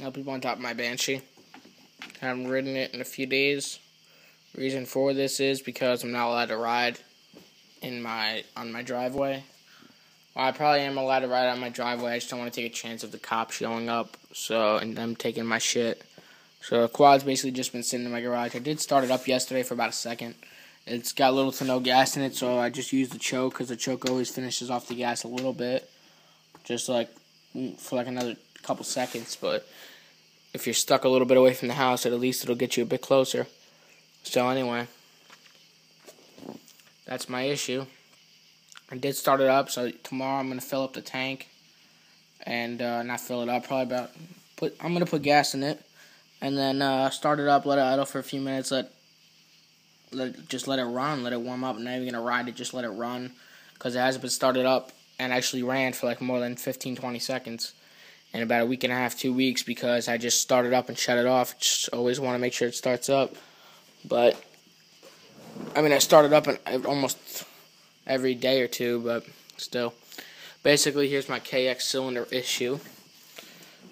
I'll be on top of my Banshee. I haven't ridden it in a few days. Reason for this is because I'm not allowed to ride on my driveway. Well, I probably am allowed to ride on my driveway. I just don't want to take a chance of the cops showing up, and them taking my shit. So the quad's basically just been sitting in my garage. I did start it up yesterday for about a second. It's got little to no gas in it, so I just used the choke, because the choke always finishes off the gas a little bit, just like for like another couple seconds. But if you're stuck a little bit away from the house, at least it'll get you a bit closer. So anyway, that's my issue. I did start it up, so tomorrow I'm gonna fill up the tank, and not fill it up. I'm gonna put gas in it, and then start it up, let it idle for a few minutes, just let it run, let it warm up. I'm not even gonna ride it, just let it run, because it hasn't been started up and actually ran for like more than 15-20 seconds in about a week and a half, 2 weeks, because I just started up and shut it off. Just always want to make sure it starts up. But I mean, I started up almost every day or two, but still. Basically, here's my kx cylinder issue.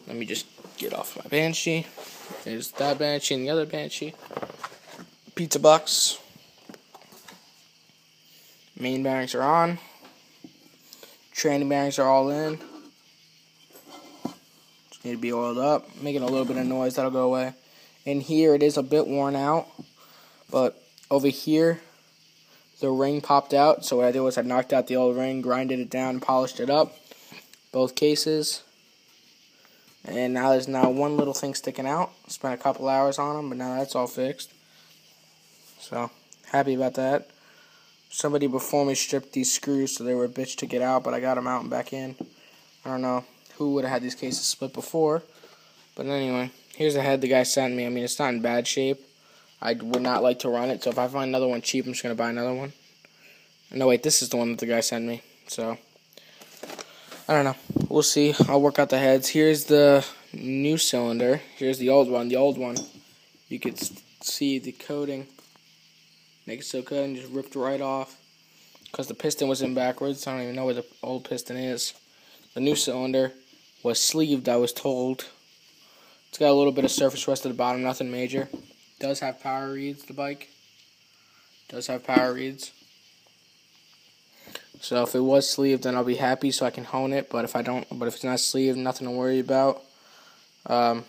Let me just get off my Banshee. There's that Banshee and the other Banshee. Pizza box. Main bearings are on. Training bearings are all in. Just need to be oiled up. Making a little bit of noise, that'll go away. In here, it is a bit worn out, but over here, the ring popped out. So what I did was I knocked out the old ring, grinded it down, polished it up, both cases. And now there's one little thing sticking out. Spent a couple hours on them, but now that's all fixed. So, happy about that. Somebody before me stripped these screws, so they were a bitch to get out, but I got them out and back in. I don't know who would have had these cases split before. But anyway, here's the head the guy sent me. I mean, it's not in bad shape. I would not like to run it, so if I find another one cheap, I'm just going to buy another one. No, wait, this is the one that the guy sent me. So, I don't know. We'll see. I'll work out the heads. Here's the new cylinder. Here's the old one. The old one, you could see the coating. Make it so good and just ripped right off, because the piston was in backwards. I don't even know where the old piston is. The new cylinder was sleeved, I was told. It's got a little bit of surface rust at the bottom, nothing major. Does have power reeds, the bike. Does have power reeds. So if it was sleeved, then I'll be happy, so I can hone it. But if it's not sleeved, nothing to worry about. Probably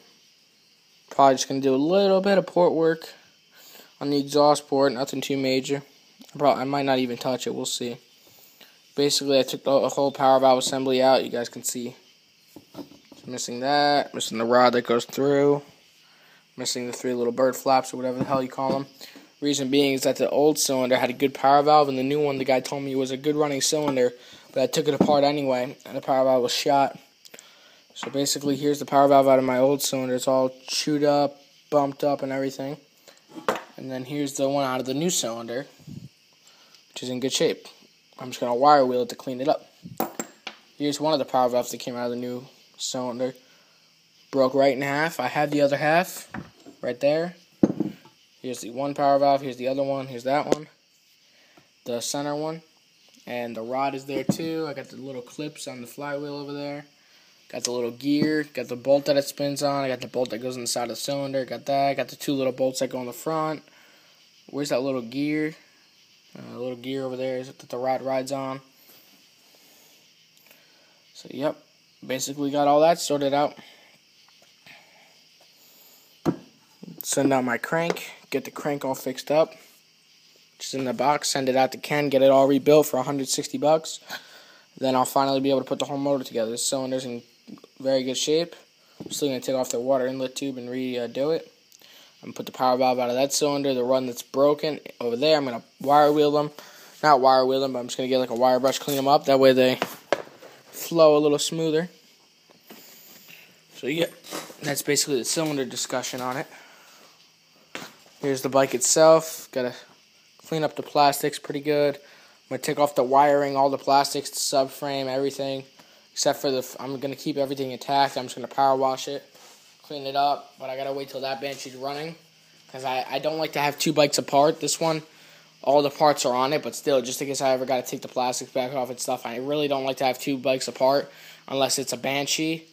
just gonna do a little bit of port work on the exhaust port, nothing too major. I might not even touch it, we'll see. Basically, I took the whole power valve assembly out, you guys can see. Just missing that, missing the rod that goes through, missing the 3 little bird flaps, or whatever the hell you call them. Reason being is that the old cylinder had a good power valve, and the new one, the guy told me, was a good running cylinder, but I took it apart anyway, and the power valve was shot. So basically, here's the power valve out of my old cylinder. It's all chewed up, bumped up, and everything. And then here's the one out of the new cylinder, which is in good shape. I'm just going to wire wheel it to clean it up. Here's one of the power valves that came out of the new cylinder. Broke right in half. I have the other half right there. Here's the one power valve. Here's the other one. Here's that one. The center one. And the rod is there too. I got the little clips on the flywheel over there. Got the little gear, got the bolt that it spins on, I got the bolt that goes inside of the cylinder, got that, got the 2 little bolts that go in the front. Where's that little gear? Little gear over there is that the rod rides on. So, yep, basically got all that sorted out. Send out my crank, get the crank all fixed up. Just in the box, send it out to Ken, get it all rebuilt for $160. Then I'll finally be able to put the whole motor together. This cylinder's in very good shape. I'm still going to take off the water inlet tube and redo it. I'm going to put the power valve out of that cylinder, the one that's broken over there. I'm going to wire wheel them. Not wire wheel them, but I'm just going to get like a wire brush, clean them up. That way they flow a little smoother. So yeah, that's basically the cylinder discussion on it. Here's the bike itself. Got to clean up the plastics pretty good. I'm going to take off the wiring, all the plastics, the subframe, everything. Except for I'm going to keep everything intact. I'm just going to power wash it, clean it up. But I got to wait till that Banshee's running. Because I don't like to have 2 bikes apart. This one, all the parts are on it. But still, just in case I ever got to take the plastics back off and stuff, I really don't like to have 2 bikes apart. Unless it's a Banshee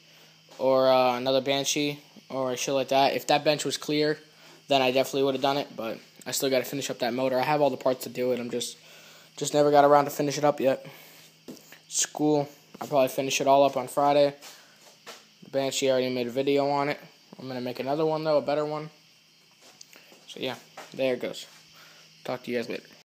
or another Banshee. or shit like that. If that bench was clear, then I definitely would have done it, but I still got to finish up that motor. I have all the parts to do it. I'm just never got around to finish it up yet. School, I'll probably finish it all up on Friday. The Banshee already made a video on it. I'm going to make another one, though, a better one. So, yeah, there it goes. Talk to you guys later.